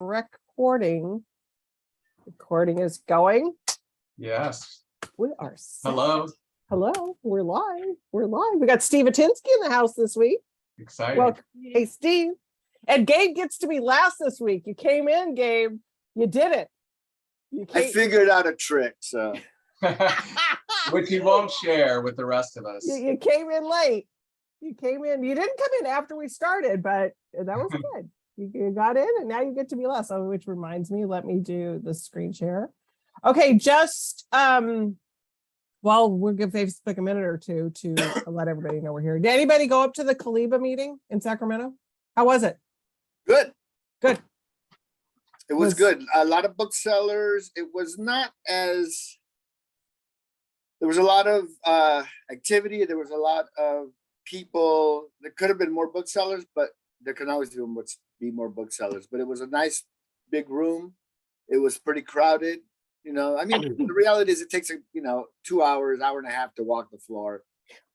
Recording. Recording is going. Yes. We are set. Hello. Hello. We're live. We're live. We got Steve Atinsky in the house this week. Exciting. Well, hey, Steve. And Gabe gets to be last this week. You came in, Gabe. You did it. I figured out a trick, so. Which he won't share with the rest of us. You came in late. You came in. You didn't come in after we started, but that was good. You got in and now you get to be last. Oh, which reminds me, let me do the screen share. Okay, just well, we'll give Facebook a minute or two to let everybody know we're here. Did anybody go up to the Kaliba meeting in Sacramento? How was it? Good. Good. It was good. A lot of booksellers. It was not as, there was a lot of activity. There was a lot of people. There could have been more booksellers, but there can always be more booksellers. But it was a nice big room. It was pretty crowded. You know, I mean, the reality is it takes, 2 hours, hour and a half to walk the floor.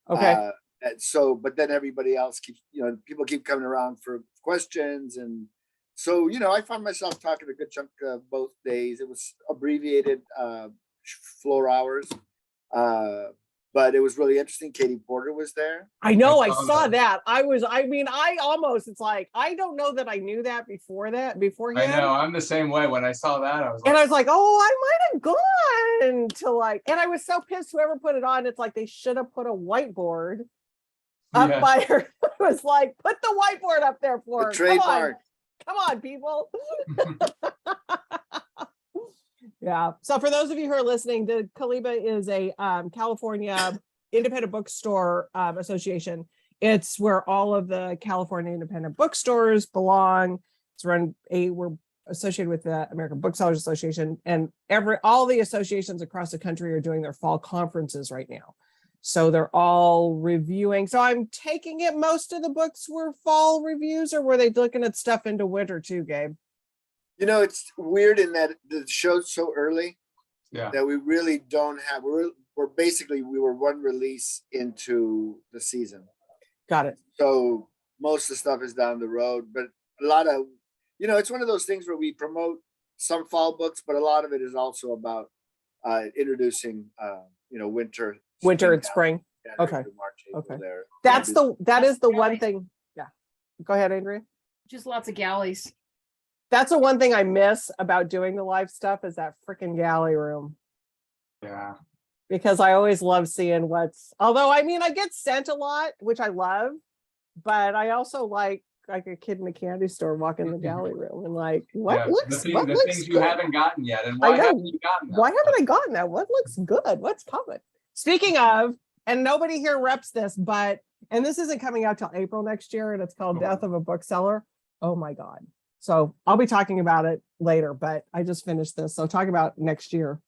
Okay. And so, but then everybody else keeps, people keep coming around for questions. And so, I found myself talking a good chunk of both days. It was abbreviated floor hours. But it was really interesting. Katie Porter was there. I know, I saw that. It's like, I don't know that I knew that beforehand. I know, I'm the same way. When I saw that, I was like, oh, I might have gone to and I was so pissed whoever put it on. It's like, they should have put a whiteboard up by her. It was like, put the whiteboard up there for her. Trademark. Come on, people. Yeah. So for those of you who are listening, the Kaliba is a California independent bookstore association. It's where all of the California independent bookstores belong. It's run we're associated with the American Booksellers Association, and all the associations across the country are doing their fall conferences right now. So they're all reviewing. So I'm taking it most of the books were fall reviews, or were they looking at stuff into winter too, Gabe? It's weird in that the show's so early that we really don't have, we were one release into the season. Got it. So most of the stuff is down the road, but a lot of, it's one of those things where we promote some fall books, but a lot of it is also about introducing, winter and spring. Okay. March, okay. There. That is the one thing. Yeah. Go ahead, Andrea. Just lots of galleys. That's the one thing I miss about doing the live stuff is that freaking galley room. Yeah. Because I always love seeing although I get sent a lot, which I love, but I also like a kid in a candy store walking in the galley room and what looks the good? Things you haven't gotten yet. And why haven't you gotten that? Why haven't I gotten that? What looks good? What's coming? Speaking of, and nobody here reps this, and this isn't coming out till April next year, and it's called Death of a Bookseller. Oh my God. So I'll be talking about it later, but I just finished this. So talk about next year.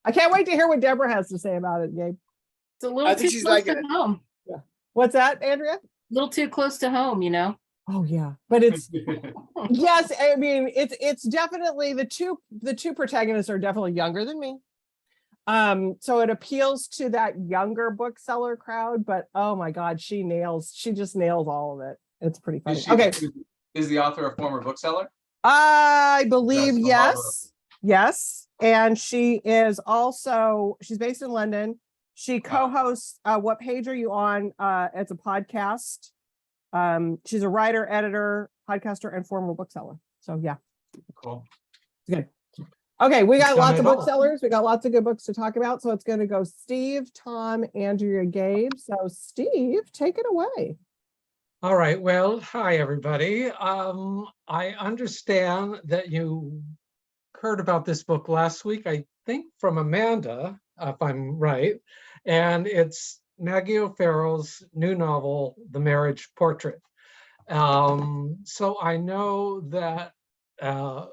I can't wait to hear what Deborah has to say about it, Gabe. It's a little too close to home. Yeah. What's that, Andrea? A little too close to home, Oh yeah, but it's yes. I mean, it's definitely the two protagonists are definitely younger than me. So it appeals to that younger bookseller crowd, but oh my God, she just nails all of it. It's pretty funny. Okay. Is the author a former bookseller? I believe yes. And she is also, she's based in London. She co-hosts What Page Are You On? It's a podcast. She's a writer, editor, podcaster, and former bookseller. So yeah. Cool. Good. Okay, we got lots of booksellers. We got lots of good books to talk about. So it's going to go Steve, Tom, Andrea, Gabe. So Steve, take it away. All right. Well, hi, everybody. I understand that you heard about this book last week, I think from Amanda, if I'm right. And it's Maggie O'Farrell's new novel, The Marriage Portrait. So I know that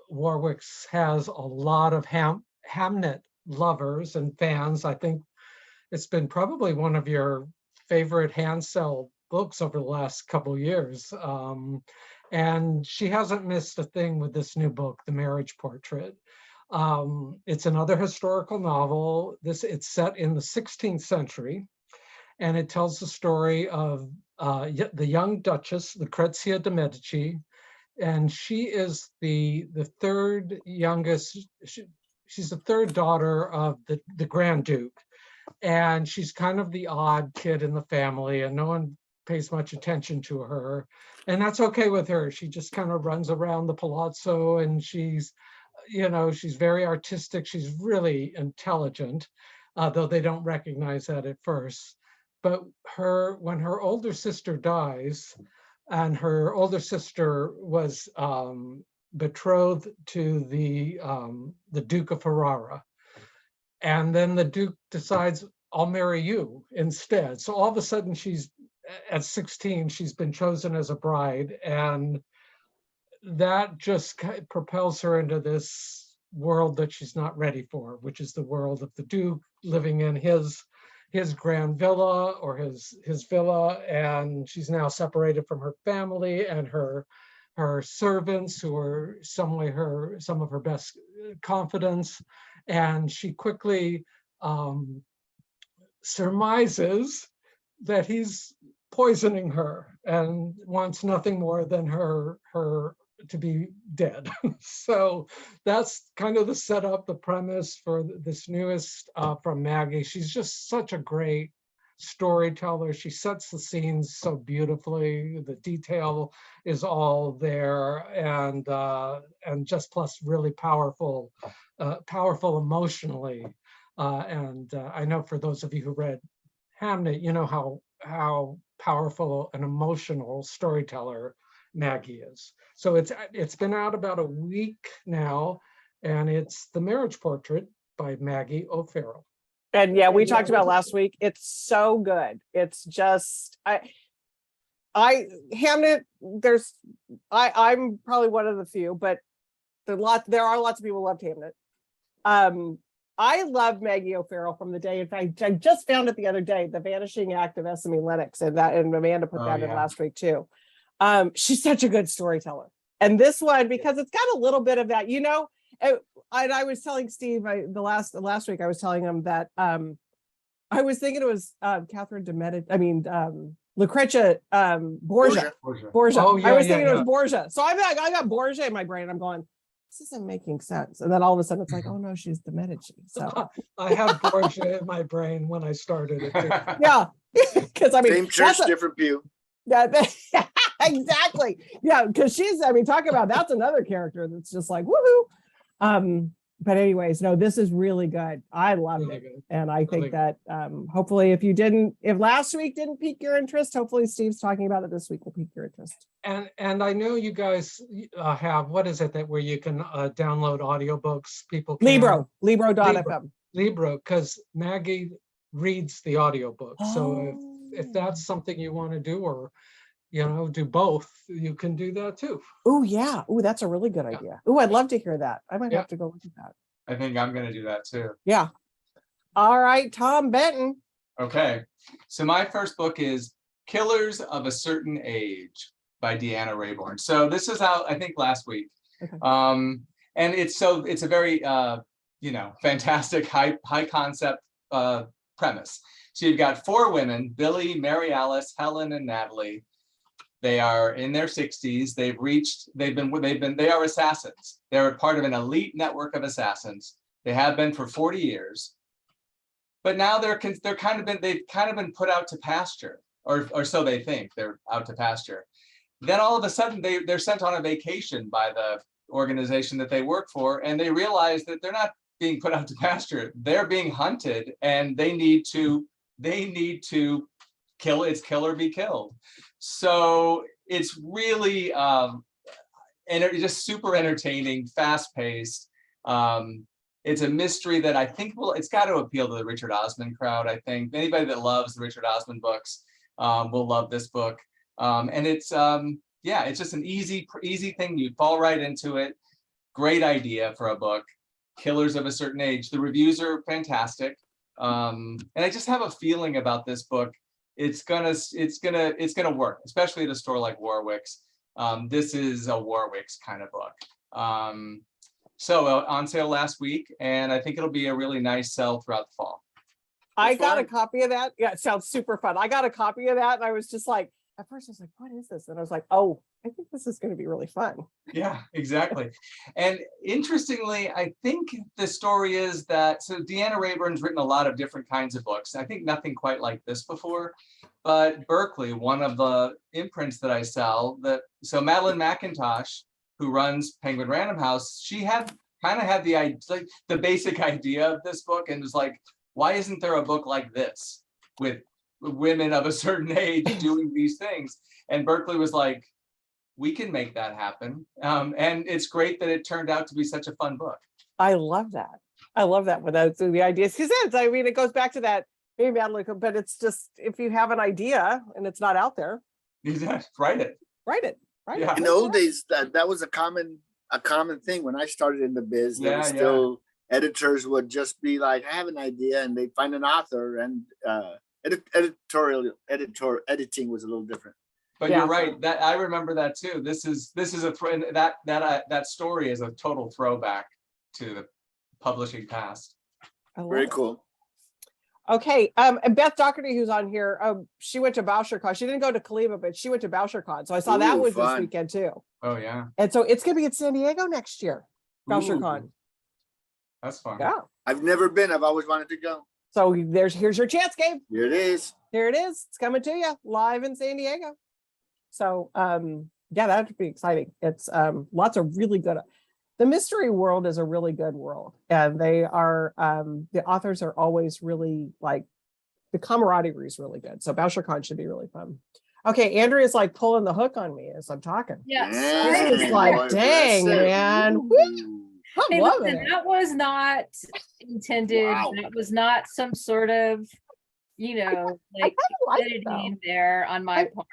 Warwick's has a lot of Hamnet lovers and fans. I think it's been probably one of your favorite hand sell books over the last couple of years. And she hasn't missed a thing with this new book, The Marriage Portrait. It's another historical novel. It's set in the 16th century, and it tells the story of the young Duchess, Lucrezia de' Medici, and she is the third youngest. She's the third daughter of the Grand Duke, and she's kind of the odd kid in the family, and no one pays much attention to her, and that's okay with her. She just kind of runs around the palazzo, and she's very artistic. She's really intelligent, though they don't recognize that at first. But when her older sister dies, and her older sister was betrothed to the Duke of Ferrara, and then the Duke decides, I'll marry you instead. So all of a sudden, she's at 16, she's been chosen as a bride, and that just propels her into this world that she's not ready for, which is the world of the Duke, living in his grand villa, or his villa, and she's now separated from her family and her servants, who are some of her best confidants, and she quickly surmises that he's poisoning her and wants nothing more than her to be dead. So that's kind of the setup, the premise for this newest from Maggie. She's just such a great storyteller. She sets the scenes so beautifully. The detail is all there, and just plus really powerful emotionally. And I know for those of you who read Hamnet, you know how powerful an emotional storyteller Maggie is. So it's been out about a week now, and it's The Marriage Portrait by Maggie O'Farrell. And yeah, we talked about last week. It's so good. It's just Hamnet, I'm probably one of the few, but there are lots of people who loved Hamnet. I love Maggie O'Farrell from the day. In fact, I just found it the other day, The Vanishing Act of Esme Lennox, and Amanda put that in last week too. She's such a good storyteller. And this one, because it's got a little bit of that, and I was telling Steve last week, I was telling him that I was thinking it was Catherine de Medici, Lucrezia Borgia. Oh, yeah, I was thinking it was Borgia. So I got Borgia in my brain. I'm going, this isn't making sense. And then all of a sudden it's like, oh no, she's de Medici. So I had Borgia in my brain when I started it. Yeah. Because same church, different pew. Yeah, exactly. Yeah, because she's, talk about, that's another character that's just like woohoo. But anyways, no, this is really good. I loved Really it. good. And I think that hopefully if last week didn't pique your interest, hopefully Steve's talking about it this week will pique your interest. And I know you guys have, what is it that where you can download audiobooks? People can. Libro.fm. Libro, because Maggie reads the audiobook. So if that's something you want to do, or do both, you can do that too. Oh yeah. Oh, that's a really good idea. Oh, I'd love to hear that. I might have to go look at that. I think I'm going to do that too. Yeah. All right, Tom Benton. Okay. So my first book is Killers of a Certain Age by Deanna Raybourn. So this is out, I think, last week. Okay. And it's a very, fantastic high concept premise. So you've got 4 women, Billy, Mary Alice, Helen, and Natalie. They are in their 60s. They are assassins. They're part of an elite network of assassins. They have been for 40 years. But now they've kind of been put out to pasture, or so they think. They're out to pasture. Then all of a sudden they're sent on a vacation by the organization that they work for, and they realize that they're not being put out to pasture. They're being hunted, and they need to kill. It's kill or be killed. So it's really just super entertaining, fast paced. It's a mystery that I think it's got to appeal to the Richard Osman crowd. I think anybody that loves the Richard Osman books will love this book. And it's just an easy thing. You fall right into it. Great idea for a book. Killers of a Certain Age. The reviews are fantastic. And I just have a feeling about this book. It's gonna work, especially at a store like Warwick's. This is a Warwick's kind of book. So on sale last week, and I think it'll be a really nice sell throughout the fall. I got a copy of that. Yeah, it sounds super fun. I got a copy of that, and I was just like, at first I was like, what is this? And I was like, oh, I think this is going to be really fun. Yeah, exactly. And interestingly, I think the story is that, so Deanna Rayburn's written a lot of different kinds of books. I think nothing quite like this before, but Berkeley, one of the imprints that I sell, so Madeline McIntosh, who runs Penguin Random House, she had kind of had like the basic idea of this book and was like, why isn't there a book like this with women of a certain age doing these things? And Berkeley was like, we can make that happen. And it's great that it turned out to be such a fun book. I love that. I love that without the ideas. Because I mean, it goes back to that, maybe Madeline, but it's just, if you have an idea and it's not out there, Write it. write it. Write Yeah. it. In the old days, that was a common thing when I started in the biz. There was still editors would just be like, I have an idea, and they'd find an author, and editing was a little different. But Yeah. you're right. That I remember that too. This is that story is a total throwback to the publishing past. I love Very it. cool. Okay, and Beth Doherty, who's on here, she went to BoucherCon. She didn't go to Kaliba, but she went to BoucherCon. So I saw that Ooh, was this fun. weekend too. Oh yeah, And so it's gonna be in San Diego next year, BoucherCon. Ooh, that's fun. Yeah. I've never been. I've always wanted to go. So here's your chance, Gabe. Here it is. Here it is. It's coming to you live in San Diego. So yeah, that'd be exciting. It's lots of really good. The mystery world is a really good world, and they are the authors are always really like, the camaraderie is really good. So BoucherCon should be really fun. Okay, Andrea's like pulling the hook on me as I'm talking. Yeah. Dang, It's like, boy, dang, aggressive. man. Ooh. Woo. I'm Hey, loving listen, it. that was not intended. Wow. That was not some sort of, like I like it though. editing there on my part.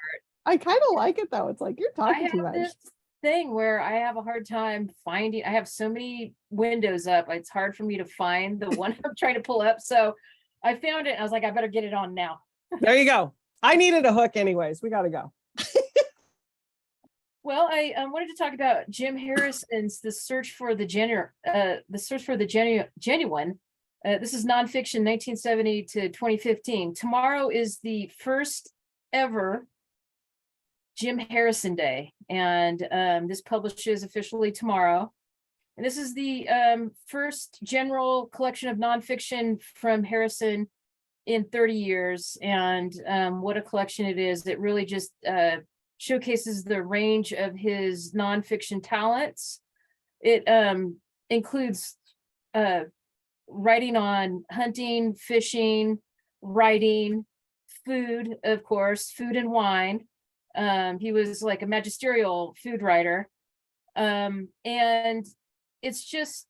I kind of like it though. It's like you're I talking too have much. this thing where I have a hard time finding, I have so many windows up. It's hard for me to find the one I'm trying to pull up. So I found it. And I was like, I better get it on now. There you go. I needed a hook anyways. We got to go. Well, I wanted to talk about Jim Harrison's The Search for the Genuine. This is nonfiction, 1970 to 2015. Tomorrow is the first ever Jim Harrison Day, and this publishes officially tomorrow. And this is the first general collection of nonfiction from Harrison in 30 years. And what a collection it is. It really just showcases the range of his nonfiction talents. It includes writing on hunting, fishing, writing, food, of course, food and wine. He was like a magisterial food writer. And it's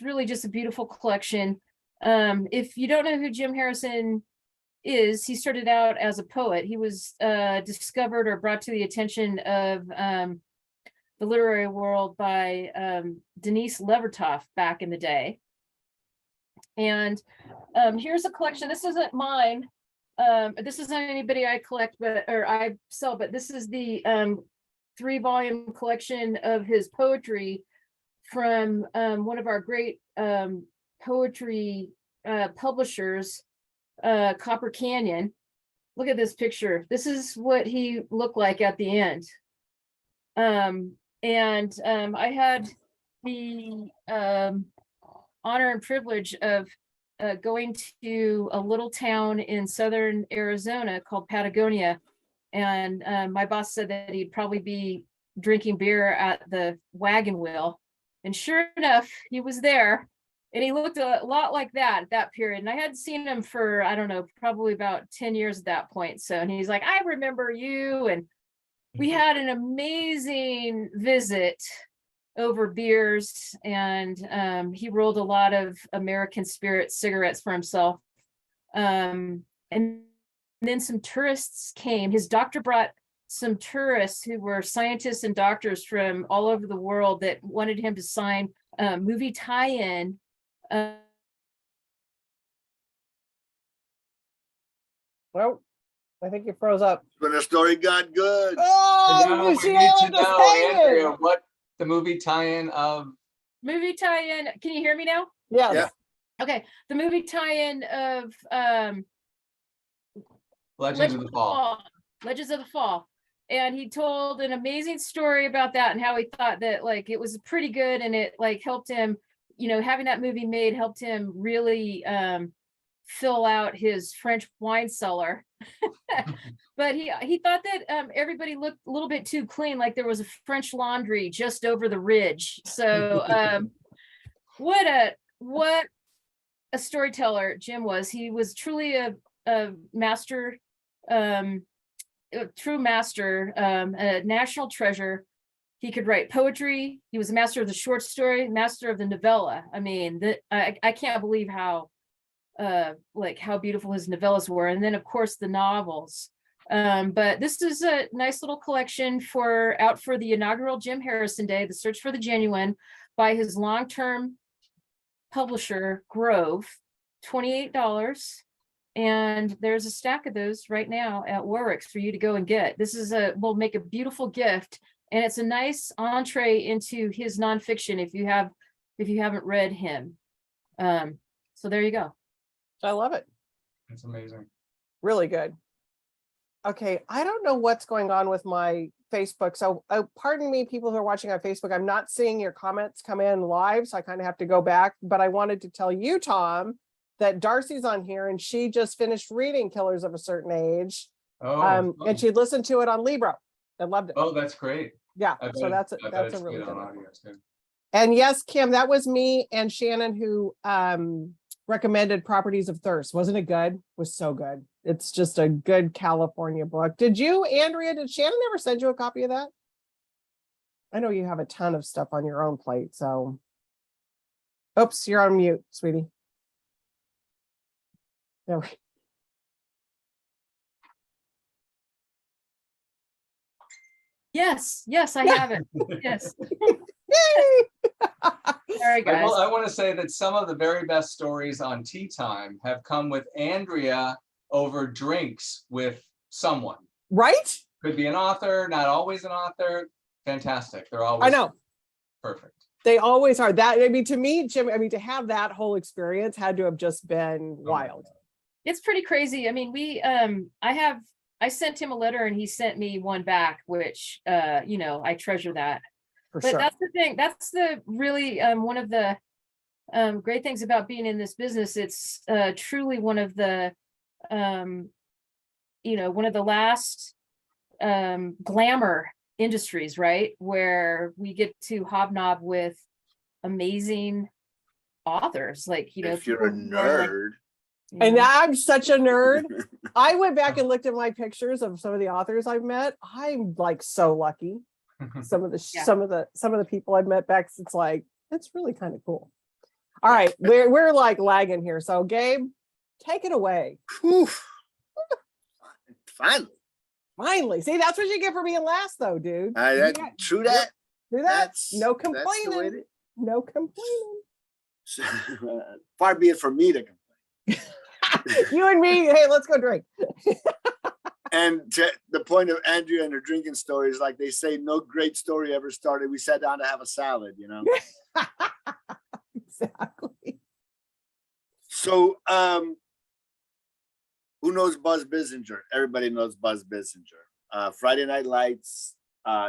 really just a beautiful collection. If you don't know who Jim Harrison is, he started out as a poet. He was discovered or brought to the attention of the literary world by Denise Levertov back in the day. And here's a collection. This isn't mine. This isn't anybody I collect, or I sell, but this is the 3-volume collection of his poetry from one of our great poetry publishers, Copper Canyon. Look at this picture. This is what he looked like at the end. I had the honor and privilege of going to a little town in southern Arizona called Patagonia. And my boss said that he'd probably be drinking beer at the wagon wheel. And sure enough, he was there. And he looked a lot like that at that period. And I hadn't seen him for, I don't know, probably about 10 years at that point. So, and he's like, I remember you. And we had an amazing visit over beers. And he rolled a lot of American Spirit cigarettes for himself. And then some tourists came. His doctor brought some tourists who were scientists and doctors from all over the world that wanted him to sign a movie tie-in. Well, I think you froze up. When the story got good. Oh, Now you we see need all to of this know, hanging. Andrea, what the movie tie-in of Movie tie-in. Can you hear me now? Yes. Yeah. Okay. The movie tie-in of Legends of the Fall. Legends of the Fall. And he told an amazing story about that and how he thought that like it was pretty good and it like helped him, you know, having that movie made helped him really fill out his French wine cellar. But he thought that everybody looked a little bit too clean, like there was a French Laundry just over the ridge. So what a storyteller Jim was. He was truly a master, a true master, a national treasure. He could write poetry. He was a master of the short story, master of the novella. I mean, I can't believe how like how beautiful his novellas were. And then of course the novels. But this is a nice little collection out for the inaugural Jim Harrison Day, The Search for the Genuine, by his long-term publisher, Grove, $28. And there's a stack of those right now at Warwick's for you to go and get. This is will make a beautiful gift. And it's a nice entree into his nonfiction if you haven't read him. So there you go. I love it. It's amazing. Really good. Okay, I don't know what's going on with my Facebook. So pardon me, people who are watching on Facebook. I'm not seeing your comments come in live, so I kind of have to go back. But I wanted to tell you, Tom, that Darcy's on here and she just finished reading Killers of a Certain Age. Oh, And she listened to it on Libro and loved it. oh, that's great. Yeah, I bet so that's I bet that's a it's really good good on one. audio too. And yes, Kim, that was me and Shannon who recommended Properties of Thirst. Wasn't it good? It was so good. It's just a good California book. Did you, Andrea, did Shannon ever send you a copy of that? I know you have a ton of stuff on your own plate, so. Oops, you're on mute, sweetie. There we- Yes, I have it. Yes. Yay! Sorry, guys. I want to say that some of the very best stories on Tea Time have come with Andrea over drinks with someone. Right? Could be an author, not always an author. Fantastic. They're always I know. perfect. They always are. That, I mean, to me, Jim, I mean, to have that whole experience had to have just been wild. It's pretty crazy. I mean, I sent him a letter and he sent me one back, which you know, I treasure that. For But sure. that's the thing. That's the really one of the great things about being in this business. It's truly one of the you know, one of the last glamour industries, right? Where we get to hobnob with amazing authors, like, you know, If you're a people who are, like, nerd. you And know, I'm such a nerd. I went back and looked at my pictures of some of the authors I've met. I'm like so lucky. Some of the Yeah. some of the people I've met back. It's like it's really kind of cool. All right, we're like lagging here. So Gabe, take it away. Whew. Finally. See, that's what you get for being last, though, dude. You That, got- true that. Do that. That's No that's the way complaining. it No complaining. is. Far be it from me to complain. You and me. Hey, let's go drink. And to the point of Andrea and her drinking stories, like they say, no great story ever started. We sat down to have a salad, you know. Exactly. So, who knows Buzz Bissinger? Everybody knows Buzz Bissinger. Friday Night Lights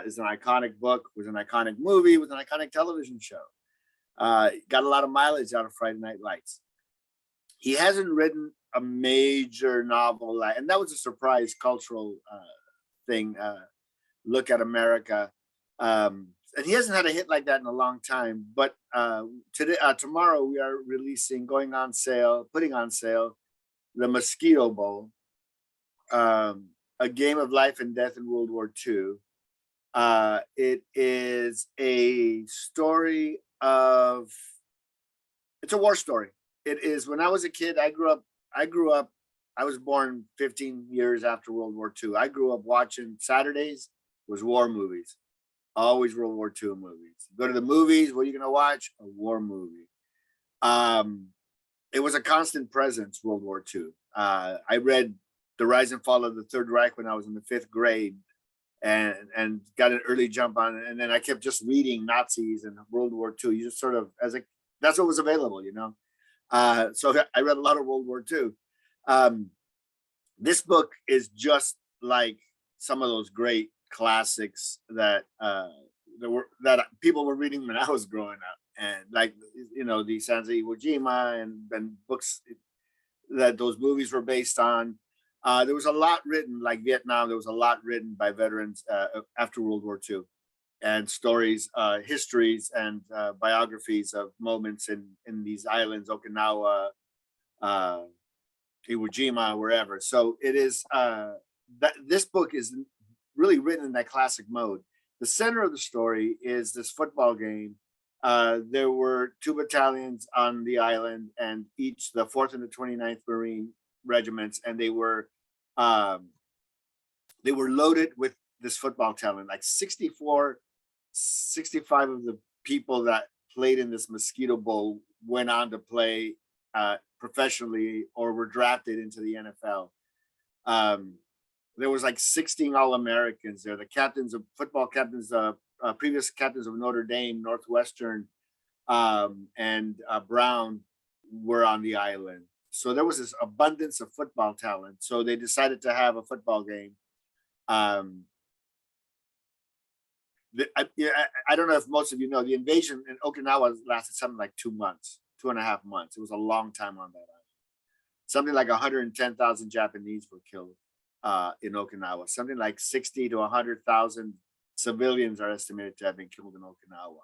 is an iconic book, was an iconic movie, was an iconic television show. Got a lot of mileage out of Friday Night Lights. He hasn't written a major novel, and that was a surprise cultural thing. Look at America. And he hasn't had a hit like that in a long time. But tomorrow we are putting on sale, The Mosquito Bowl, a game of life and death in World War II. It is a story it's a war story. It is, when I was a kid, I was born 15 years after World War II. I grew up watching Saturdays was war movies, always World War II movies. Go to the movies, what are you going to watch? A war movie. It was a constant presence, World War II. I read The Rise and Fall of the Third Reich when I was in the 5th grade and got an early jump on it. And then I kept just reading Nazis and World War II. You just sort of, that's what was available, you know? So I read a lot of World War II. This book is just like some of those great classics that that people were reading when I was growing up, and like the Sansa Iwo Jima and books that those movies were based on. There was a lot written, like Vietnam. There was a lot written by veterans after World War II, and stories, histories, and biographies of moments in these islands, Okinawa, Iwo Jima, wherever. So it is that this book is really written in that classic mode. The center of the story is this football game. There were 2 battalions on the island, and each the 4th and the 29th Marine regiments, and they were loaded with this football talent. Like 65 of the people that played in this Mosquito Bowl went on to play professionally or were drafted into the NFL. There was like 16 All-Americans there. The captains of football captains, previous captains of Notre Dame, Northwestern, and Brown were on the island. So there was this abundance of football talent. So they decided to have a football game. I don't know if most of you know, the invasion in Okinawa lasted something like 2 months, 2.5 months. It was a long time on that island. Something like 110,000 Japanese were killed in Okinawa. Something like 60 to 100,000 civilians are estimated to have been killed in Okinawa.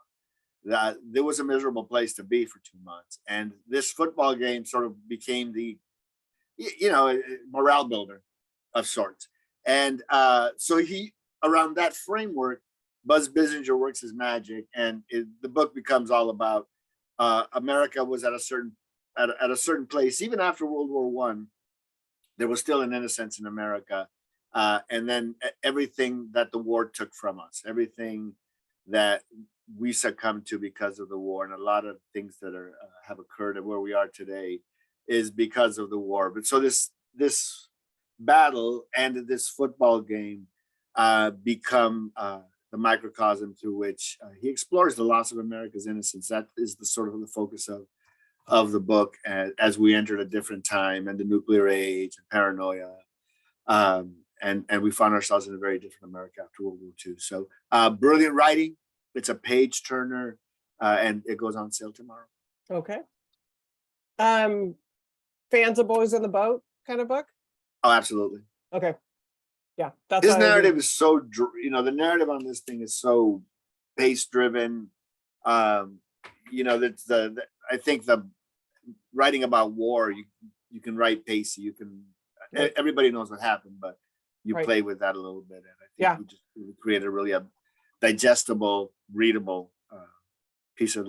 There was a miserable place to be for 2 months. And this football game sort of became the, morale builder of sorts. And so around that framework, Buzz Bissinger works his magic, and the book becomes all about America was at a certain place. Even after World War I, there was still an innocence in America. And then everything that the war took from us, everything that we succumbed to because of the war, and a lot of things that have occurred and where we are today is because of the war. But so this battle and this football game become the microcosm through which he explores the loss of America's innocence. That is the sort of the focus of the book as we entered a different time and the nuclear age and paranoia. And we found ourselves in a very different America after World War II. So brilliant writing. It's a page turner, and it goes on sale tomorrow. Okay. Fans of Boys in the Boat kind of book? Oh, absolutely. Okay. Yeah. That's This what I would narrative do. is so, the narrative on this thing is so pace driven. That's I think the writing about war, you can write pacey. You can, Right. everybody knows what happened, but you Right. play with that a little bit. And I think Yeah. we just created really a digestible, readable piece of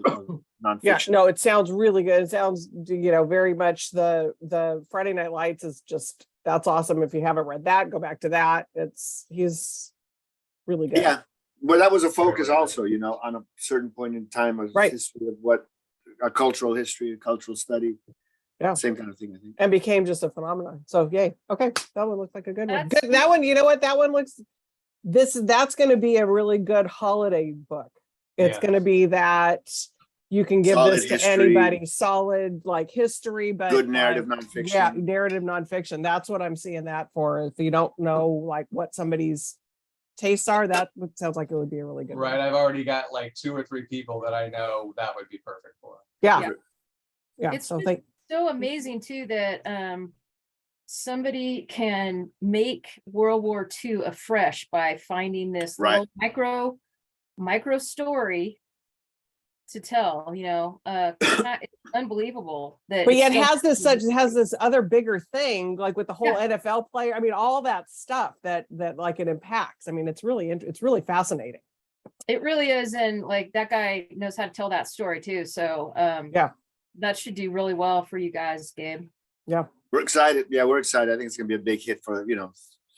nonfiction. Yeah, no, it sounds really good. It sounds, very much the Friday Night Lights is just, that's awesome. If you haven't read that, go back to that. He's really good. Yeah. Well, that was a focus also, on a certain point in time of Right. history of what a cultural history, a cultural study. Yeah. Same kind of thing, I think. And became just a phenomenon. So yay. Okay. That one looks like a good one. That's- Good. That one, you know what? That one looks, that's going to be a really good holiday book. It's Yeah. going to be that you can give Solid this to history. anybody, solid like history, but Good narrative like, nonfiction. yeah, narrative nonfiction. That's what I'm seeing that for. If you don't know like what somebody's tastes are, that sounds like it would be a really good one. Right, I've already got like 2 or 3 people that I know that would be perfect for. Yeah. Yeah. Yeah. It's So just think, so amazing too that somebody can make World War II afresh by finding this Right. little micro story to tell, it's unbelievable that. but it's yet still- has this other bigger thing, like with the whole Yeah. NFL player. I mean, all that stuff that like it impacts. I mean, it's really fascinating. It really is, and like that guy knows how to tell that story too. So Yeah. that should do really well for you guys, Gabe. We're excited. Yeah, we're excited. I think it's gonna be a big hit for,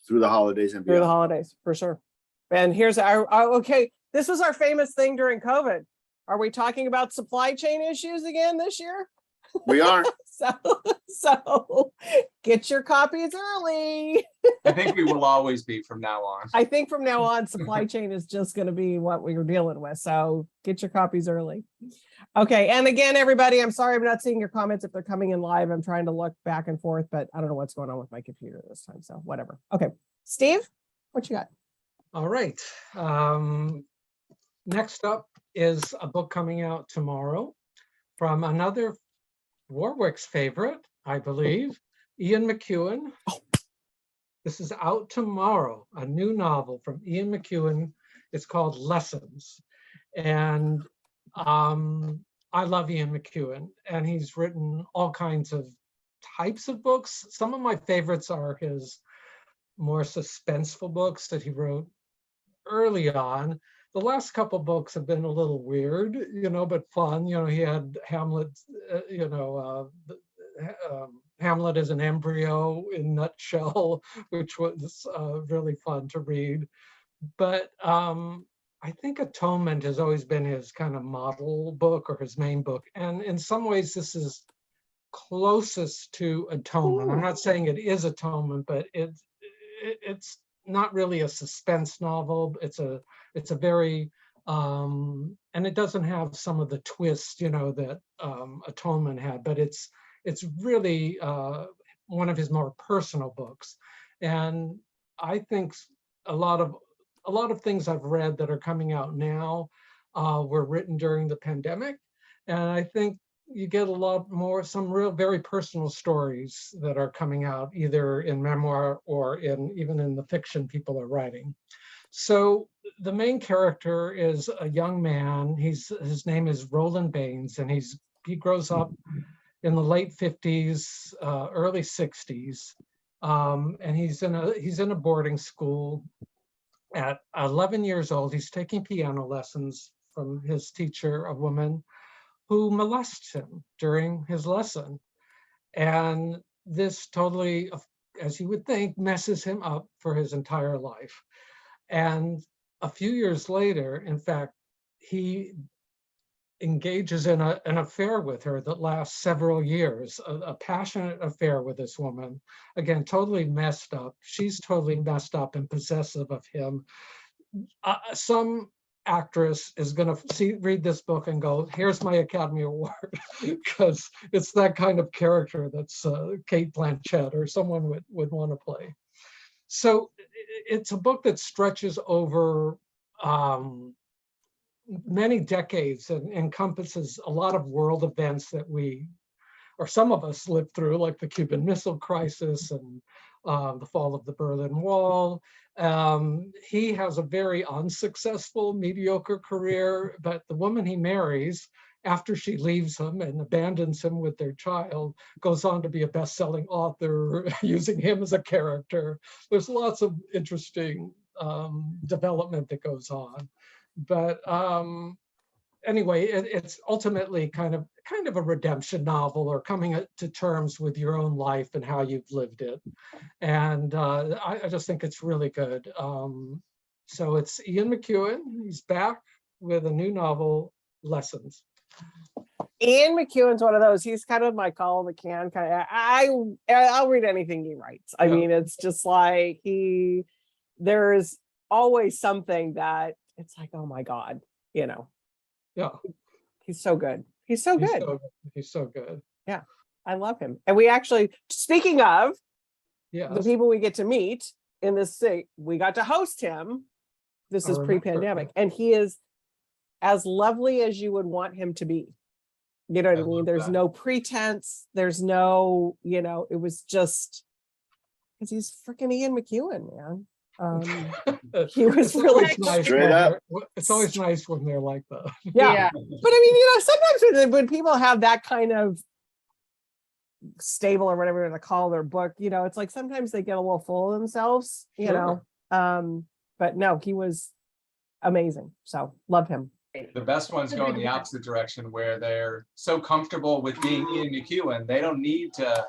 through the holidays and Through the beyond. holidays, for sure. And here's our okay. This was our famous thing during COVID. Are we talking about supply chain issues again this year? We are. So get your copies early. I think we will always be from now on. I think from now on, supply chain is just going to be what we are dealing with. So get your copies early. Okay. And again, everybody, I'm sorry I'm not seeing your comments if they're coming in live. I'm trying to look back and forth, but I don't know what's going on with my computer this time. So whatever. Okay. Steve, what you got? All right. Next up is a book coming out tomorrow from another Warwick's favorite, I believe, Ian McEwan. This is out tomorrow, a new novel from Ian McEwan. It's called Lessons. And I love Ian McEwan, and he's written all kinds of types of books. Some of my favorites are his more suspenseful books that he wrote early on. The last couple books have been a little weird, but fun. He had Hamlet, Hamlet as an embryo in nutshell, which was really fun to read. But I think Atonement has always been his kind of model book or his main book. And in some ways, this is closest to Atonement. I'm not saying it is Atonement, but it's not really a suspense novel. It's a very, and it doesn't have some of the twists, that Atonement had, but it's really one of his more personal books. And I think a lot of things I've read that are coming out now were written during the pandemic. And I think you get a lot more, some real very personal stories that are coming out either in memoir or even in the fiction people are writing. So the main character is a young man. His name is Roland Baines, and he grows up in the late 50s, early 60s. And he's in a boarding school. At 11 years old, he's taking piano lessons from his teacher, a woman who molests him during his lesson. And this totally, as you would think, messes him up for his entire life. And a few years later, in fact, he engages in an affair with her that lasts several years, a passionate affair with this woman. Again, totally messed up. She's totally messed up and possessive of him. Some actress is going to read this book and go, here's my Academy Award, because it's that kind of character that's Kate Blanchett or someone would want to play. So it's a book that stretches over many decades and encompasses a lot of world events that some of us lived through, like the Cuban Missile Crisis and the fall of the Berlin Wall. He has a very unsuccessful, mediocre career, but the woman he marries, after she leaves him and abandons him with their child, goes on to be a best-selling author, using him as a character. There's lots of interesting development that goes on. But anyway, it's ultimately kind of a redemption novel, or coming to terms with your own life and how you've lived it. And I just think it's really good. So it's Ian McEwan. He's back with a new novel, Lessons. Ian McEwan's one of those. He's kind of my call of the can kind of. I'll read anything he writes. I mean, it's just like there's always something that it's like, oh my God, Yeah. He's so good. He's so good. He's so good. Yeah, I love him. And we actually, speaking of the Yes. people we get to meet in this thing, we got to host him. This I is remember. pre-pandemic, and he is as lovely as you would want him to be. You know what I I mean? love There's that. no pretense. There's no, it was just because he's freaking Ian McEwan, man. He was It's always really nice Straight when up. it's always nice when they're like that. yeah. But I mean, sometimes when people have that kind of stable or whatever they're gonna call their book, it's like sometimes they get a little full of themselves, Sure. But no, he was amazing. So love him. The best ones go in the opposite direction, where they're so comfortable with being Ian McEwan, they don't need to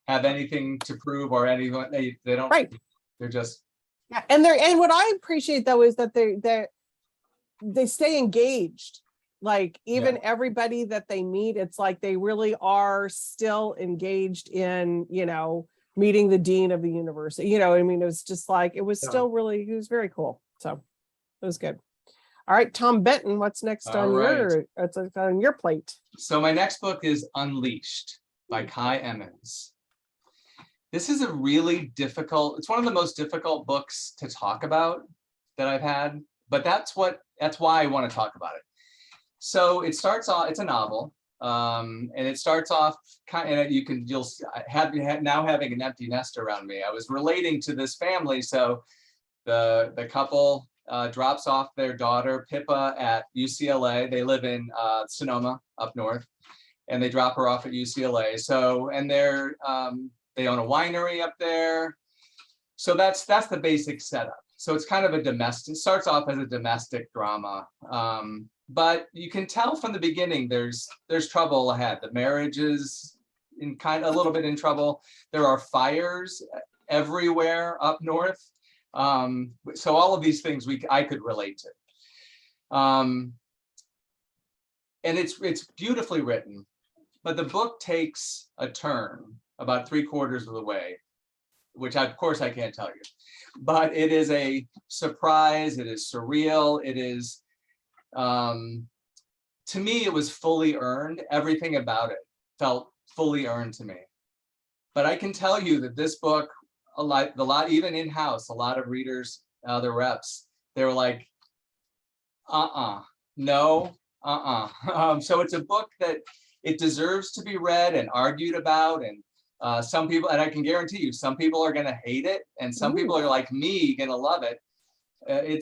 have anything to prove or anything. They don't. Right. They're just. Yeah, and what I appreciate though is that they stay engaged. Like even everybody that they meet, it's like they really are still engaged in, meeting the dean of the university. I mean, it was just like it was still really, it was very cool. So it was good. All right, Tom Benton, what's next on your plate? So my next book is Unleashed by Kai Emmons. This is a really difficult, it's one of the most difficult books to talk about, that I've had, but that's why I want to talk about it. So it starts off, it's a novel, and it starts off kind of, you'll have now having an empty nest around me. I was relating to this family. So the couple drops off their daughter Pippa at UCLA. They live in Sonoma up north, and they drop her off at UCLA. So, and they own a winery up there. So that's the basic setup. So it's kind of a domestic, it starts off as a domestic drama. But you can tell from the beginning, there's trouble ahead. The marriage is a little bit in trouble. There are fires everywhere up north. So all of these things I could relate to. And it's beautifully written, but the book takes a turn about 3/4 of the way, which of course I can't tell you, but it is a surprise. It is surreal. It is, to me, it was fully earned. Everything about it felt fully earned to me. But I can tell you that this book, a lot, even in-house, a lot of readers, other reps, they were like, no, so it's a book that it deserves to be read and argued about, and some people, and I can guarantee you, some people are going to hate it, and some people are like me, going to love it.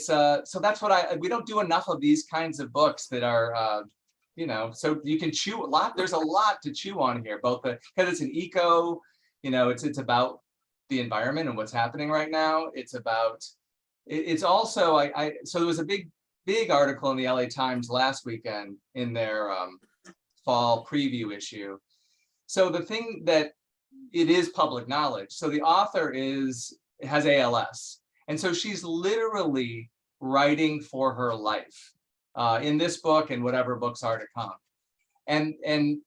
So that's what we don't do enough of these kinds of books that are, so you can chew a lot. There's a lot to chew on here, both because it's an eco, it's about the environment and what's happening right now. It's also, so there was a big article in the LA Times last weekend in their fall preview issue. So the thing that it is public knowledge. So the author has ALS. And so she's literally writing for her life in this book and whatever books are to come. And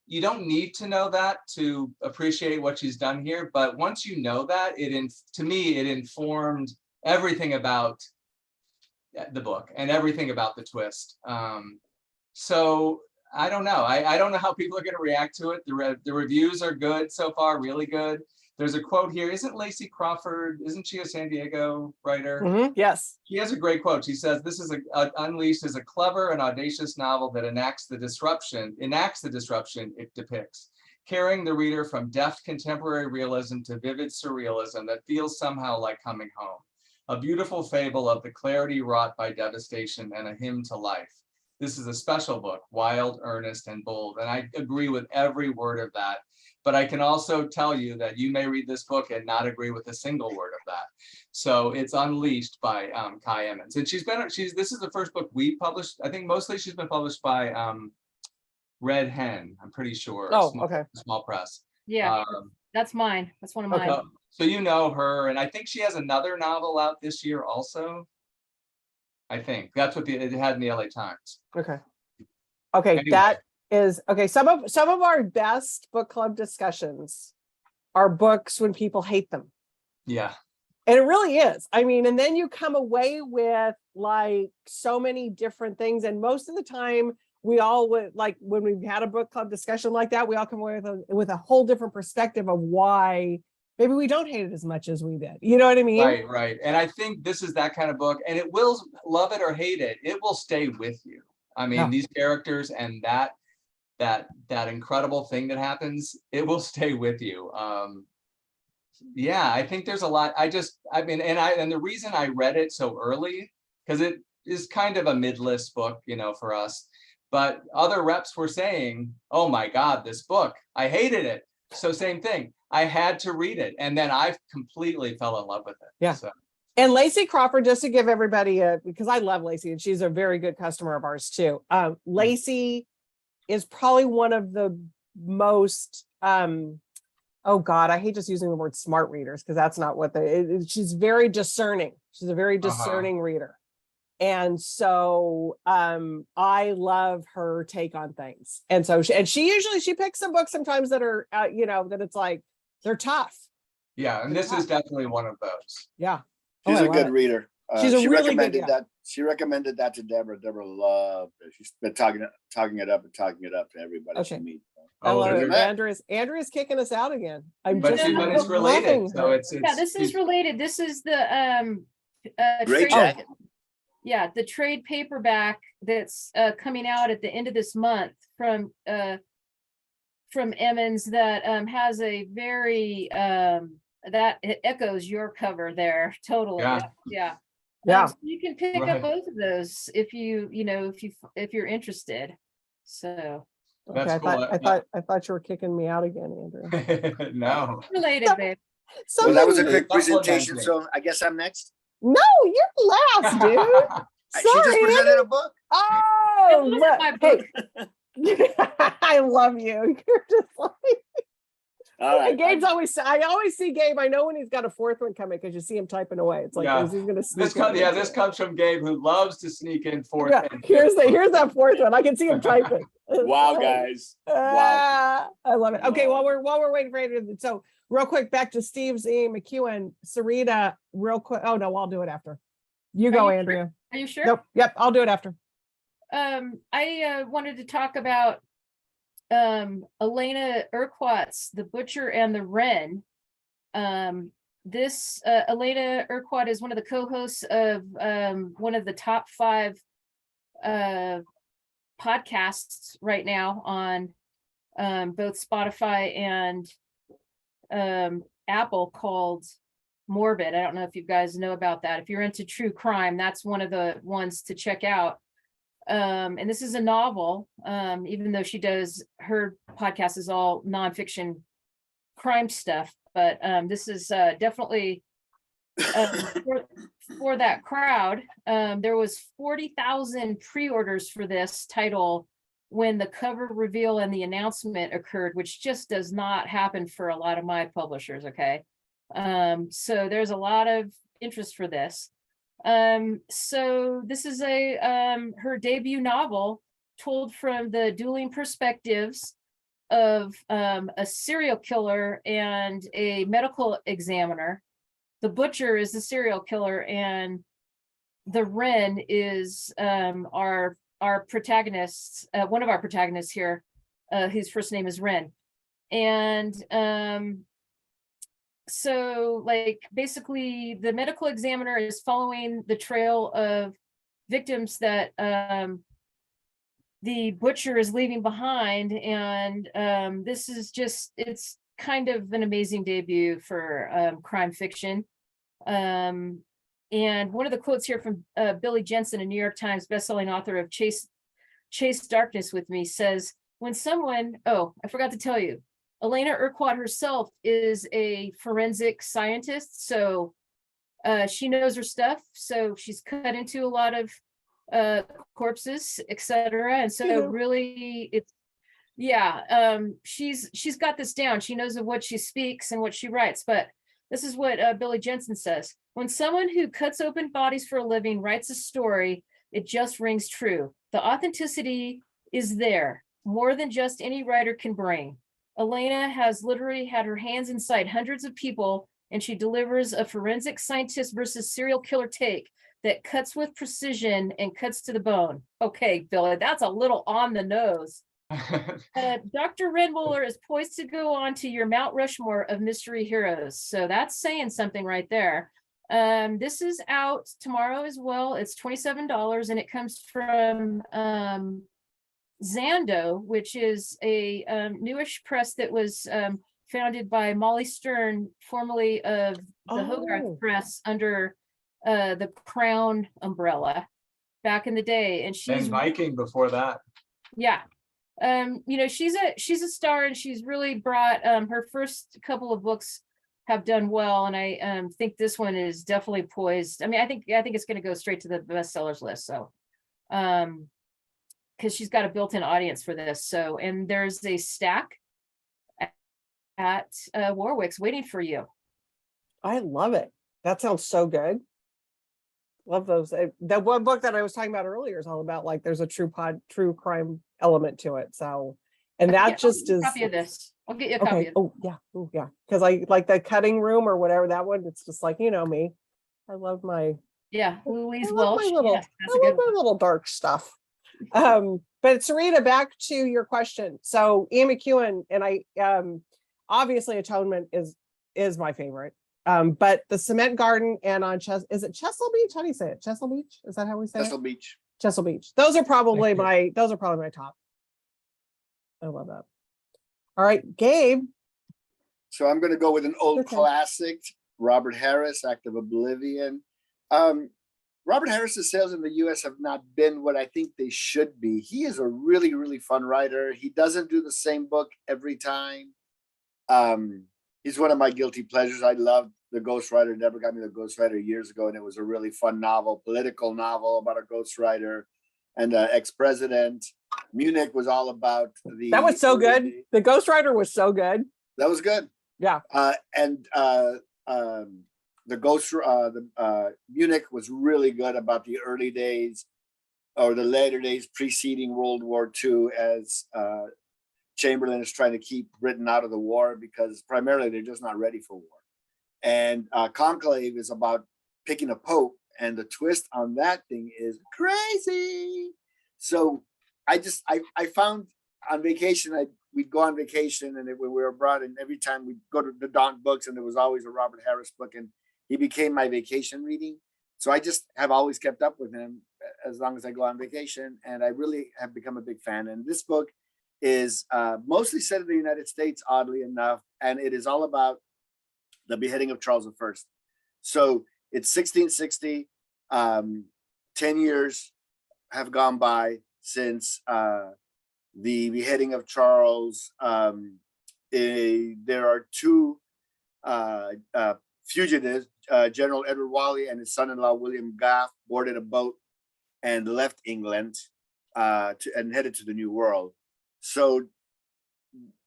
you don't need to know that to appreciate what she's done here. But once you know that, to me, it informed everything about the book and everything about the twist. So I don't know. I don't know how people are going to react to it. The reviews are good so far, really good. There's a quote here. Isn't Lacey Crawford, isn't she a San Diego writer? Yes. She has a great quote. She says, "This is Unleashed is a clever and audacious novel that enacts the disruption it depicts, carrying the reader from deft contemporary realism to vivid surrealism that feels somehow like coming home. A beautiful fable of the clarity wrought by devastation and a hymn to life. This is a special book, wild, earnest, and bold." And I agree with every word of that. But I can also tell you that you may read this book and not agree with a single word of that. So it's Unleashed by Kai Emmons. And this is the first book we published. I think mostly she's been published by Red Hen, I'm pretty sure. Oh, okay. Small press. Yeah, that's mine. That's one of mine. Okay. So you know her, and I think she has another novel out this year also. I think that's what it had in the LA Times. Okay. Anyway. That is okay. Some of our best book club discussions are books when people hate them. Yeah. And it really is. I mean, and then you come away with like so many different things. And most of the time we all would, like when we've had a book club discussion like that, we all come away with a whole different perspective of why maybe we don't hate it as much as we did. You know what I mean? Right. And I think this is that kind of book, and it will, love it or hate it, it will stay with you. I mean, these characters and that incredible thing that happens, it will stay with you. Yeah, I think there's a lot. And the reason I read it so early, because it is kind of a mid-list book, for us, but other reps were saying, oh my God, this book, I hated it. So same thing, I had to read it. And then I completely fell in love with it. Yeah. So. And Lacey Crawford, just to give everybody because I love Lacey and she's a very good customer of ours too. Lacey is probably one of the most, oh God, I hate just using the word smart readers because that's not what she's very discerning. She's a very discerning reader. And so I love her take on things. And so she usually picks some books sometimes that are, that it's like, they're tough. Yeah. And this is definitely one of those. Yeah. She's a good reader. She's a she really recommended good, She recommended that to Deborah. Deborah loved it. She's been talking it up to everybody she meets. I love it. there's- Andrea's kicking us out again. But it's related. So it's Yeah, this is related. This is the Great trade- jacket. yeah, the trade paperback that's coming out at the end of this month from Emmons that has a very that it echoes your cover there totally. Yeah. Yeah. So you can pick Right. up both of those if if you're interested. So Okay, That's cool. I thought you were kicking me out again, Andrew. No. related, babe. Well, that was a Somebody- quick presentation, so I guess I'm next. No, you're last, dude. She just Sorry, presented Andy. a book. Oh, It wasn't my book. hey. I love you. You're just like, All right. and Gabe's I always see Gabe. I know when he's got a fourth one coming because you see him typing away. It's like, Yeah. he's gonna This sneak comes, it yeah, into this it. comes from Gabe, who loves to sneak in fourth. Yeah, and here's fifth. that fourth one. I can see him typing. Wow, It's like, guys. Wow. I love it. Okay, Wow. while we're waiting for Adrian, so real quick, back to Steve Z. McEwen, Sarita, real quick. Oh no, I'll do it after. You go, you sure? Andrea. Are you sure? Nope. Yep, I'll do it after. I wanted to talk about Elena Urquhart's The Butcher and the Wren. This Elena Urquhart is one of the co-hosts of one of the top 5 podcasts right now on both Spotify and Apple, called Morbid. I don't know if you guys know about that. If you're into true crime, that's one of the ones to check out. And this is a novel, even though her podcast is all nonfiction crime stuff, but this is definitely for that crowd. There was 40,000 pre-orders for this title when the cover reveal and the announcement occurred, which just does not happen for a lot of my publishers. Okay. So there's a lot of interest for this. So this is her debut novel told from the dueling perspectives of a serial killer and a medical examiner. The butcher is the serial killer, and the Wren is our protagonist, one of our protagonists here, whose first name is Wren. And so like basically the medical examiner is following the trail of victims that the butcher is leaving behind, and this is just, it's kind of an amazing debut for crime fiction. And one of the quotes here from Billy Jensen, a New York Times bestselling author of Chase Darkness with Me, says, when someone, I forgot to tell you, Elena Urquhart herself is a forensic scientist, so she knows her stuff. So she's cut into a lot of corpses, etc. And so really, it's she's got this down. She knows of what she speaks and what she writes. But this is what Billy Jensen says: when someone who cuts open bodies for a living writes a story, it just rings true. The authenticity is there, more than just any writer can bring. Elena has literally had her hands inside hundreds of people, and she delivers a forensic scientist versus serial killer take that cuts with precision and cuts to the bone. Okay, Billy, that's a little on the nose. Dr. Redmuller is poised to go on to your Mount Rushmore of mystery heroes. So that's saying something right there. This is out tomorrow as well. It's $27, and it comes from Zando, which is a newish press that was founded by Molly Stern, formerly of the Hogarth Press, under the Crown umbrella back in the day. And she's and Viking before that. Yeah. She's a star, and she's really brought her first couple of books have done well, and I think this one is definitely poised. I mean, I think it's going to go straight to the bestsellers list. So because she's got a built-in audience for this. So, and there's a stack at Warwick's waiting for you. I love it. That sounds so good. Love those. That one book that I was talking about earlier is all about, like, there's a true crime element to it. So, and that Yeah, just I'll is get you a copy of this. I'll get you a copy okay. of Oh yeah. Because I like the cutting room or whatever that one. It's just like, me. I love my Louise I love Welsh. my little, Yes, that's I a love good my one. little dark stuff. But Sarita, back to your question. So Ian McEwen, and I obviously Atonement is my favorite. But the Cement Garden and on is it Chesil Beach? How do you say it? Chesil Beach? Is that how we say Cecil it? Beach. Chesil Beach. Those are probably Thank you. my top. I love that. All right, Gabe. So I'm gonna go with an old Okay. classic, Robert Harris, Act of Oblivion. Robert Harris's sales in the US have not been what I think they should be. He is a really, really fun writer. He doesn't do the same book every time. He's one of my guilty pleasures. I loved The Ghostwriter, never got me The Ghostwriter years ago, and it was a really fun novel, political novel about a ghostwriter and an ex-president. Munich was all about the. That was so good. The Ghostwriter was so good. That was good. Yeah. Munich was really good about the early days or the later days preceding World War II as Chamberlain is trying to keep Britain out of the war because primarily they're just not ready for war. And Conclave is about picking a pope, and the twist on that thing is crazy. So I found on vacation, we'd go on vacation, and when we were abroad, and every time we'd go to the Don Books, and there was always a Robert Harris book, and he became my vacation reading. So I just have always kept up with him as long as I go on vacation, and I really have become a big fan. And this book is mostly set in the United States, oddly enough, and it is all about the beheading of Charles I. So it's 1660. 10 years have gone by since the beheading of Charles. There are two fugitives, General Edward Whalley and his son-in-law William Gough, boarded a boat and left England and headed to the New World. So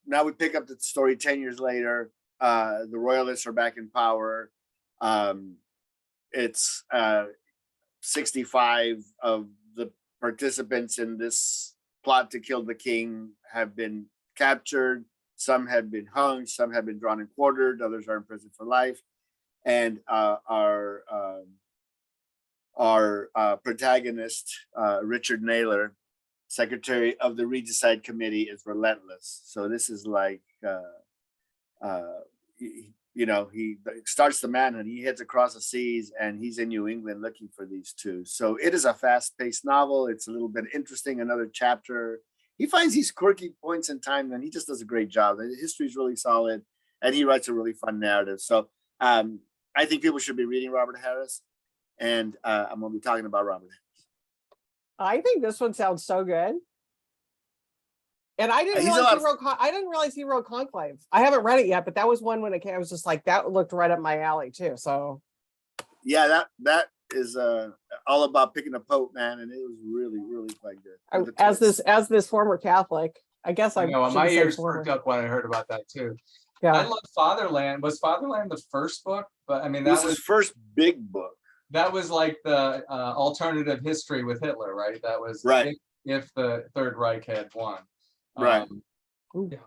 now we pick up the story 10 years later. The Royalists are back in power. It's 65 of the participants in this plot to kill the king have been captured. Some have been hung, some have been drawn and quartered, others are in prison for life. And our protagonist, Richard Naylor, secretary of the Regicide Committee, is relentless. So this is like, he starts the manhunt, he heads across the seas, and he's in New England looking for these two. So it is a fast-paced novel. It's a little bit interesting, another chapter. He finds these quirky points in time, and he just does a great job. The history is really solid, and he writes a really fun narrative. So I think people should be reading Robert Harris, and I'm going to be talking about Robert Harris. I think this one sounds so good. And I didn't He's a realize lot I didn't realize he wrote Conclave. I haven't read it yet, but that was one when it came. I was just like, that looked right up my alley too. So Yeah, that is all about picking a pope, man, and it was really, really quite good. as this former Catholic, I guess I know, should my say ears former. perked up when I heard about that too. I Yeah, love Fatherland. Was Fatherland the first book? But I mean, It was that his was first big book. that was like the alternative history with Hitler, right? That was Right. if the Third Reich had won. Right. Ooh. Yeah.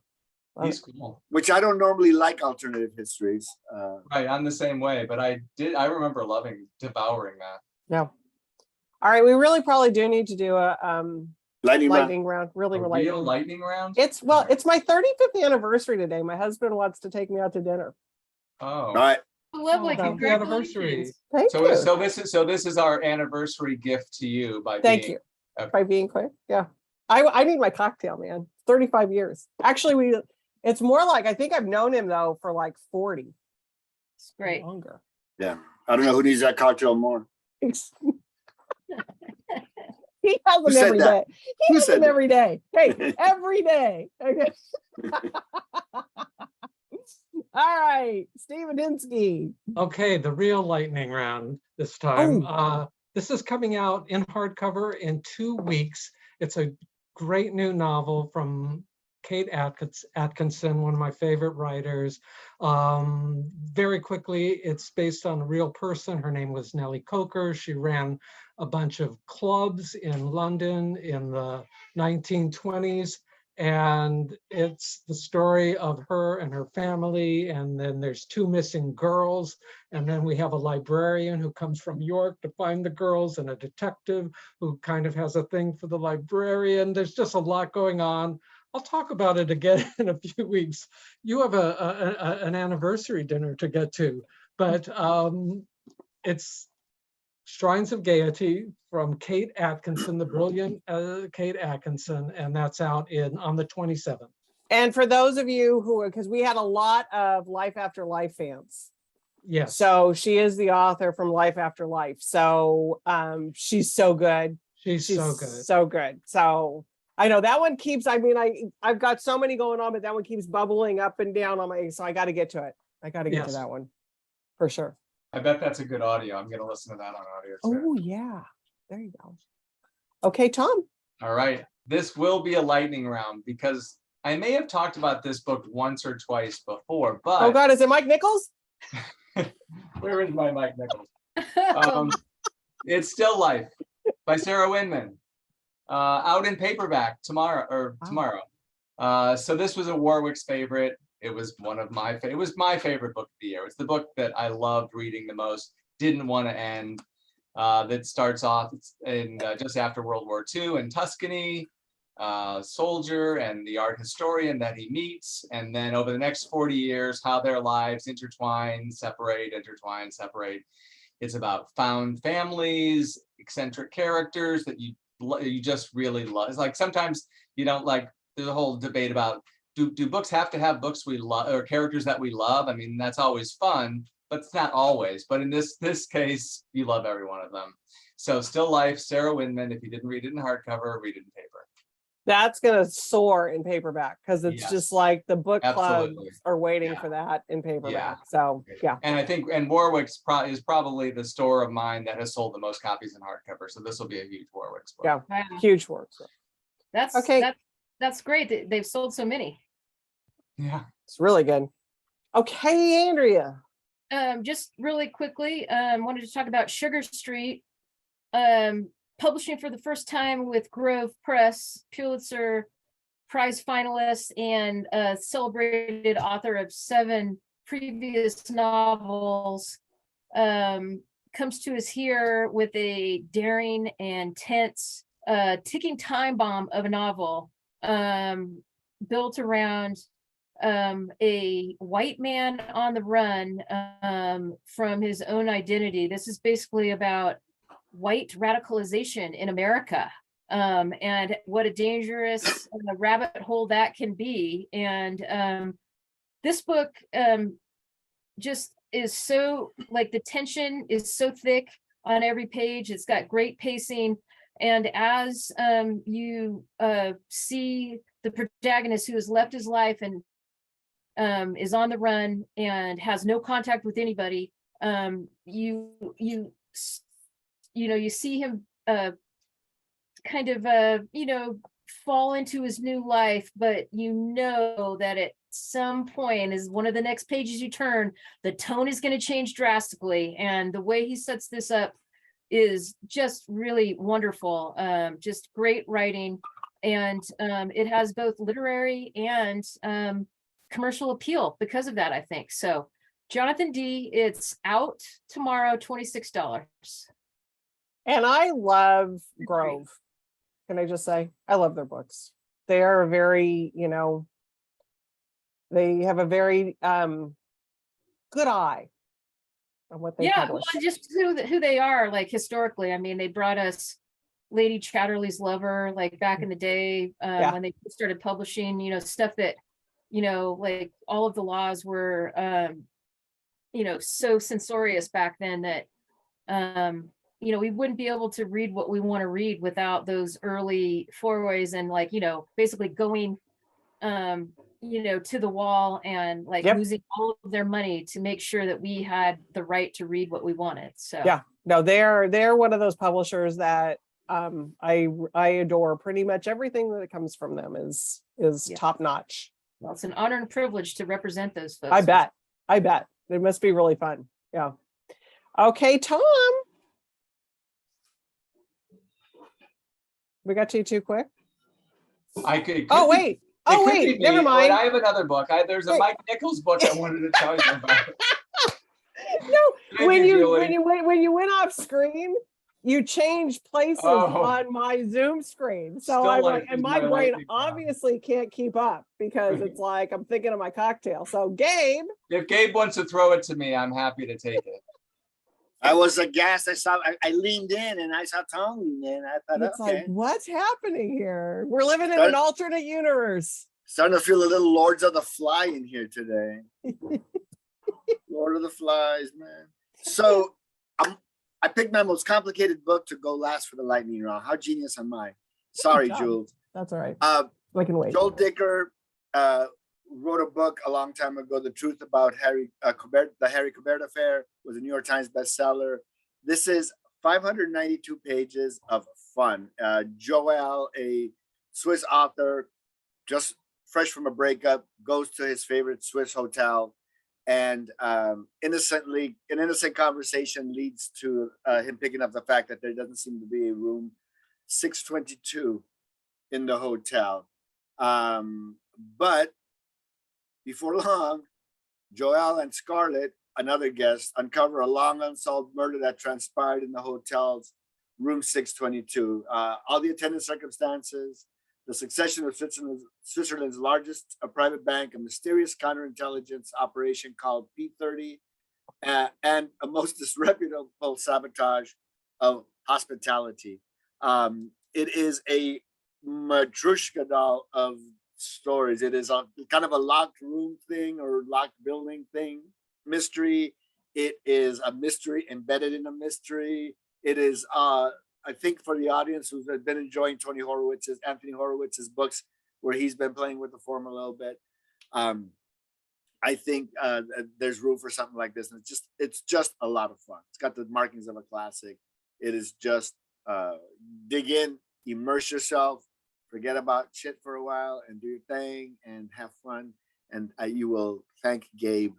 He's cool. Which I don't normally like alternative histories. Right, I'm the same way, but I remember devouring that. yeah. All right, we really probably do need to do a Lightning round. Really, A really. real lightning round? It's my 35th anniversary today. My husband wants to take me out to dinner. Oh. All right. Lovely, Oh, happy anniversary. congratulations. Thank So you. this is our anniversary gift to you by Thank being you. By being quick. Yeah. I need my cocktail, man. 35 years. Actually, it's more like, I think I've known him though for like 40. It's great. Longer. Yeah. I don't know who needs that cocktail more. He has Who them said every that? day. He Who has said them that? every day. Hey, every day. Okay. All right, Stephen Hinsky. Okay, the real lightning round this time. This is coming out in hardcover in 2 weeks. It's a great new novel from Kate Atkinson, one of my favorite writers. Very quickly, it's based on a real person. Her name was Nellie Coker. She ran a bunch of clubs in London in the 1920s. And it's the story of her and her family. And then there's 2 missing girls. And then we have a librarian who comes from York to find the girls, and a detective who kind of has a thing for the librarian. There's just a lot going on. I'll talk about it again in a few weeks. You have an anniversary dinner to get to. But it's Shrines of Gaiety from Kate Atkinson, the brilliant Kate Atkinson, and that's out on the 27th. And for those of you who, because we had a lot of Life After Life fans. Yes, So she is the author from Life After Life. So she's so good. she's She's so good. so good. So I know that one keeps, I mean, I've got so many going on, but that one keeps bubbling up and down on my, so I got to get to it. I got to get to Yes. that one for sure. I bet that's a good audio. I'm gonna listen to that on audio too. Oh, yeah. There you go. Okay, Tom. All right, this will be a lightning round because I may have talked about this book once or twice before, Oh, but God. Is it Mike Nichols? where is my Mike Nichols? It's Still Life by Sarah Winman. Out in paperback tomorrow. So this was a Warwick's favorite. It was it was my favorite book of the year. It's the book that I loved reading the most, didn't want to end. That starts off in just after World War II in Tuscany, soldier and the art historian that he meets. And then over the next 40 years, how their lives intertwine, separate. It's about found families, eccentric characters that you just really love. It's like sometimes you don't like, there's a whole debate about do books have to have books we love or characters that we love? I mean, that's always fun, but it's not always. But in this case, you love every one of them. So Still Life, Sarah Winman. If you didn't read it in hardcover, read it in paper. That's going to soar in paperback because it's Yes. just like the book clubs Absolutely. are waiting Yeah. for that in paperback. Yeah. So, yeah. And I think, and Warwick's is probably the store of mine that has sold the most copies in hardcover. So this will be a huge Warwick's book. Yeah. Wow, Huge work. Okay. that's great that they've sold so many. Yeah. It's really good. Okay, Andrea. Just really quickly, wanted to talk about Sugar Street, publishing for the first time with Grove Press, Pulitzer Prize finalist and celebrated author of 7 previous novels, comes to us here with a daring and tense, ticking time bomb of a novel, built around a white man on the run from his own identity. This is basically about white radicalization in America, and what a dangerous rabbit hole that can be. And this book just is so, like, the tension is so thick on every page. It's got great pacing. And as you see the protagonist who has left his life and is on the run and has no contact with anybody, you see him kind of fall into his new life, but you know that at some point, is one of the next pages you turn, the tone is going to change drastically. And the way he sets this up is just really wonderful. Just great writing. And it has both literary and commercial appeal because of that, I think. So Jonathan Dee, it's out tomorrow, $26. And I love Grove. Can I just say, I love their books. They are very, they have a very good eye on what they Yeah, publish. well, just who they are, like, historically. I mean, they brought us Lady Chatterley's Lover, like, back in the day, when they started publishing, stuff that, like, all of the laws were, so censorious back then that, we wouldn't be able to read what we want to read without those early forays and, like, basically going, to the wall and, like, Yep. losing all of their money to make sure that we had the right to read what we wanted. So Yeah. No, they're one of those publishers that I adore. Pretty much everything that comes from them is Yeah. top notch. well, it's an honor and privilege to represent those folks. I bet it must be really fun. Yeah. Okay, Tom. We got you too quick. I could. Oh wait. Oh wait. Never mind. I have another book. There's a Wait. Mike Nichols book I wanted to tell you about. No, Thank when you, you Julie. when you went off screen, you change places Oh. on my Zoom screen. So Still I'm like like, and use my my brain lightning round. obviously can't keep up because it's like I'm thinking of my cocktail. So Gabe, If Gabe wants to throw it to me, I'm happy to take it. I was aghast. I leaned in and I saw Tom lean in. I thought, it's like, okay. what's happening here? We're living in Start- an alternate universe. Starting to feel a little Lords of the Fly in here today. Lord of the Flies, man. So I picked my most complicated book to go last for the lightning round. How genius am I? Sorry, job. Jules. That's all right. Uh, I can wait. Joel Dicker wrote a book a long time ago, The Truth About the Harry Kubert Affair, was a New York Times bestseller. This is 592 pages of fun. Joel, a Swiss author, just fresh from a breakup, goes to his favorite Swiss hotel, and an innocent conversation leads to him picking up the fact that there doesn't seem to be a room 622 in the hotel. But before long, Joel and Scarlett, another guest, uncover a long unsolved murder that transpired in the hotel's room 622. All the attendant circumstances, the succession of Switzerland's largest private bank, a mysterious counterintelligence operation called P30, and a most disreputable sabotage of hospitality. It is a Matryoshka doll of stories. It is a kind of a locked room thing or locked building thing, mystery. It is a mystery embedded in a mystery. It is I think for the audience who's been enjoying Anthony Horowitz's books, where he's been playing with the form a little bit, I think there's room for something like this. And it's just a lot of fun. It's got the markings of a classic. It is just dig in, immerse yourself, forget about shit for a while, and do your thing and have fun. And you will thank Gabe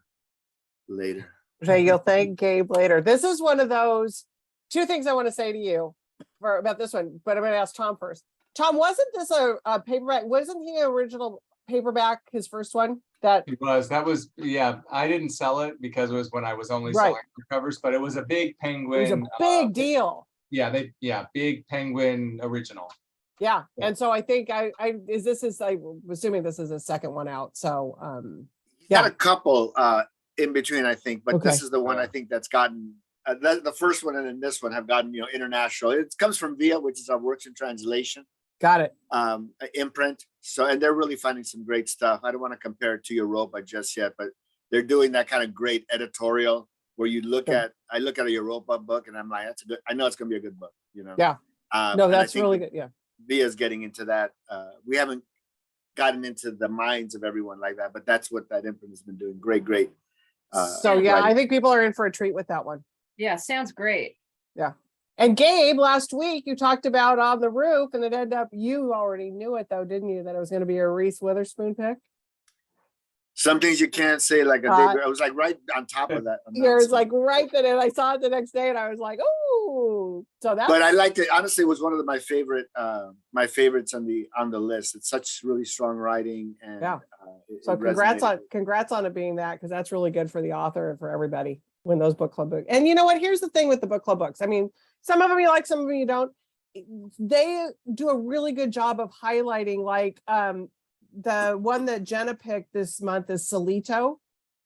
later. Okay, you'll thank Gabe later. This is one of those two things I want to say to you about this one, but I'm going to ask Tom first. Tom, wasn't this a paperback? Wasn't he original paperback, his first one? That was, yeah, I didn't sell it because it was when I was only Right. selling covers, but it was a big it Penguin. was a big deal. Yeah, big Penguin original. Yeah. Yeah. And so I think I'm assuming this is a second one out. So He's got a couple in between, I think, but Okay. this is the one I think that's gotten the first one and then this one have gotten international. It comes from VIA, which is our Works in Translation got it. imprint. So, and they're really finding some great stuff. I don't want to compare it to Europa just yet, but they're doing that kind of great editorial where you look Yeah. I look at a Europa book and I'm like, I know it's gonna be a good book, Yeah. No, that's really good. Yeah. VIA's getting into that. We haven't gotten into the minds of everyone like that, but that's what that imprint has been doing. Great. So yeah, writing. I think people are in for a treat with that one. Yeah, sounds great. And Gabe, last week you talked about On the Roof, and it ended up, you already knew it though, didn't you? That it was going to be a Reese Witherspoon pick. Some things you can't say like a day. I was like right on top of that. Yours like right then, and I saw it the next day, and I was like, oh, so that's. But I liked it. Honestly, it was one of my favorites on the list. It's such really strong writing, and Yeah. it So congrats resonated. on it being that, because that's really good for the author and for everybody when those book club books. And you know what? Here's the thing with the book club books. I mean, some of them you like, some of them you don't. They do a really good job of highlighting, like the one that Jenna picked this month is Solito,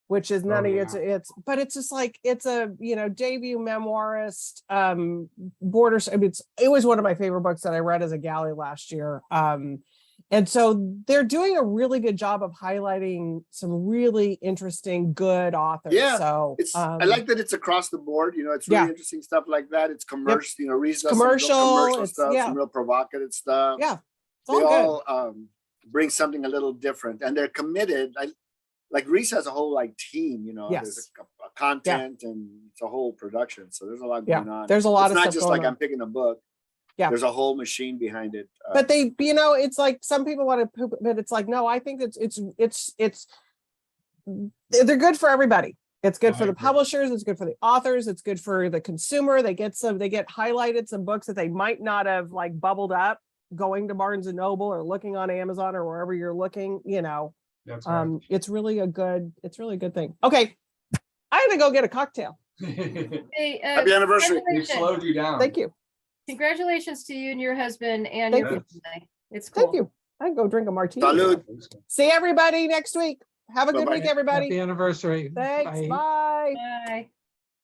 which is none of it's but it's just like it's a debut memoirist borders. I mean, it was one of my favorite books that I read as a galley last year. And so they're doing a really good job of highlighting some really interesting, good authors. Yeah, So I like that it's across the board. It's really Yeah. interesting stuff like that. It's commercial. Reese does Commercial, some real commercial it's- stuff, yeah. some real provocative stuff. yeah, it's They all good. all bring something a little different, and they're committed. Like Reese has a whole team. Yes. There's a content and it's a whole production. So there's a lot Yeah, going on. there's a lot It's of not stuff just going like on. I'm picking a book. Yeah. There's a whole machine behind it. But they, it's like some people want to poop, but it's like, no, I think they're good for everybody. It's good I for the agree. publishers. It's good for the authors. It's good for the consumer. They get highlighted some books that they might not have bubbled up going to Barnes and Noble or looking on Amazon or wherever you're looking, That's right. it's really a good thing. Okay. I had to go get a cocktail. Hey, Happy anniversary. It slowed you down. Thank you. Congratulations to you and your husband and your Thank you. family. It's Thank cool. you. I can go drink a martini. Salud. See everybody next week. Have a good Bye-bye. week, everybody. Happy anniversary. Thanks. Bye. Bye. Bye.